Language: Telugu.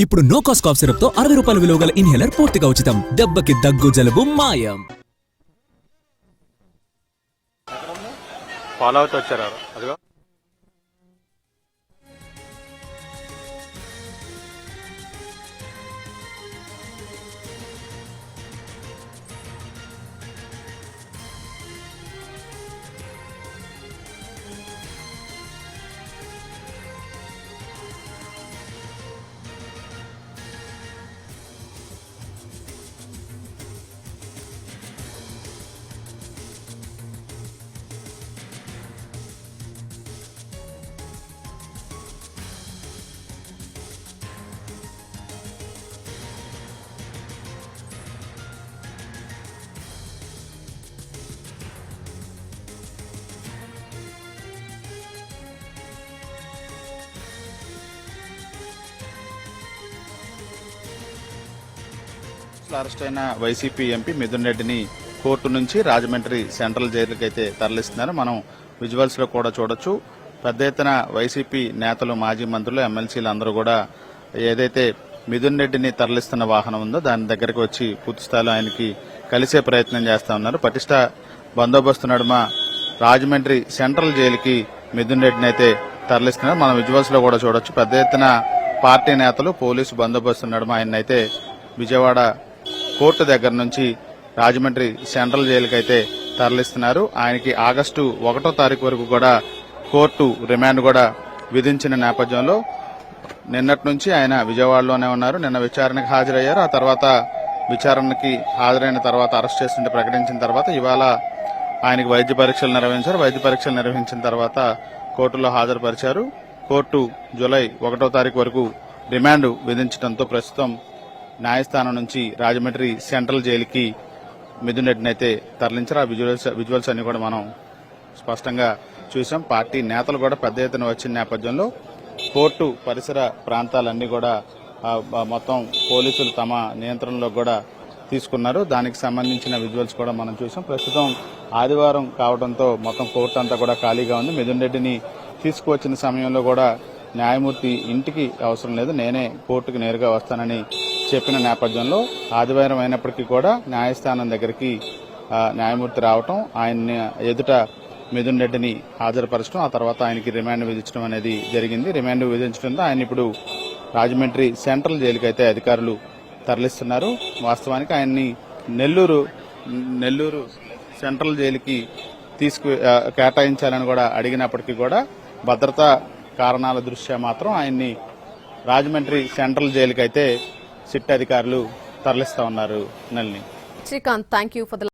ఇప్పుడు నో కాస్ట్ కాఫ్ సిరప్ తో 60 రూపాయల విలువ గల ఇన్హేలర్ పూర్తిగా ఉచితం. దెబ్బకి దగ్గు జలుబు మాయం. ఫాలో అవుతూ వచ్చారు అదిగో. అరెస్ట్ అయిన వైసీపీ ఎంపీ మిథున్ రెడ్డిని కోర్టు నుంచి రాజమండ్రి సెంట్రల్ జైలుకి అయితే తరలిస్తున్నారు. మనం విజువల్స్ లో కూడా చూడొచ్చు. పెద్ద ఎత్తున వైసీపీ నేతలు, మాజీ మంత్రులు, ఎమ్మెల్సీలు అందరూ కూడా ఏదైతే మిథున్ రెడ్డిని తరలిస్తున్న వాహనం ఉందో దాని దగ్గరకు వచ్చి పూర్తి స్థాయిలో ఆయనకి కలిసే ప్రయత్నం చేస్తా ఉన్నారు. పటిష్ట బందోబస్తు నడుమ రాజమండ్రి సెంట్రల్ జైలుకి మిథున్ రెడ్డిని అయితే తరలిస్తున్నారు. మనం విజువల్స్ లో కూడా చూడొచ్చు. పెద్ద ఎత్తున పార్టీ నేతలు, పోలీసు బందోబస్తు నడుమ ఆయన అయితే విజయవాడ కోర్టు దగ్గర నుంచి రాజమండ్రి సెంట్రల్ జైలుకి అయితే తరలిస్తున్నారు. ఆయనకి ఆగస్టు 1వ తారీఖు వరకు కూడా కోర్టు రిమాండ్ కూడా విధించిన నేపథ్యంలో నిన్నటి నుంచి ఆయన విజయవాడలోనే ఉన్నారు. నిన్న విచారణకు హాజరయ్యారు. ఆ తర్వాత విచారణకి హాజరైన తర్వాత అరెస్ట్ చేస్తుంటే ప్రకటించిన తర్వాత ఇవాళ ఆయనకి వైద్య పరీక్షలు నిర్వహించారు. వైద్య పరీక్షలు నిర్వహించిన తర్వాత కోర్టులో హాజరుపరిచారు. కోర్టు జూలై 1వ తారీఖు వరకు రిమాండ్ విధించడంతో ప్రస్తుతం న్యాయస్థానం నుంచి రాజమండ్రి సెంట్రల్ జైలుకి మిథున్ రెడ్డిని అయితే తరలించారు. ఆ విజువల్స్ అన్ని కూడా మనం స్పష్టంగా చూసాం. పార్టీ నేతలు కూడా పెద్ద ఎత్తున వచ్చిన నేపథ్యంలో కోర్టు పరిసర ప్రాంతాలన్నీ కూడా మొత్తం పోలీసులు తమ నియంత్రణలో కూడా తీసుకున్నారు. దానికి సంబంధించిన విజువల్స్ కూడా మనం చూసాం. ప్రస్తుతం ఆదివారం కావడంతో మొత్తం కోర్టు అంతా కూడా ఖాళీగా ఉంది. మిథున్ రెడ్డిని తీసుకువచ్చిన సమయంలో కూడా న్యాయమూర్తి ఇంటికి అవసరం లేదు, నేనే కోర్టుకు నేరుగా వస్తానని చెప్పిన నేపథ్యంలో ఆదివారం అయినప్పటికీ కూడా న్యాయస్థానం దగ్గరికి న్యాయమూర్తి రావటం, ఆయన్ని ఎదుట మిథున్ రెడ్డిని హాజరుపరచడం, ఆ తర్వాత ఆయనకి రిమాండ్ విధించడం అనేది జరిగింది. రిమాండ్ విధించడంతో ఆయన ఇప్పుడు రాజమండ్రి సెంట్రల్ జైలుకి అయితే అధికారులు తరలిస్తున్నారు. వాస్తవానికి ఆయన్ని నెల్లూరు సెంట్రల్ జైలుకి కేటాయించాలని కూడా అడిగినప్పటికీ కూడా భద్రతా కారణాల దృష్ట్యా మాత్రం ఆయన్ని రాజమండ్రి సెంట్రల్ జైలుకి అయితే సిట్ అధికారులు తరలిస్తా ఉన్నారు. Nalini Srikanth, thank you for the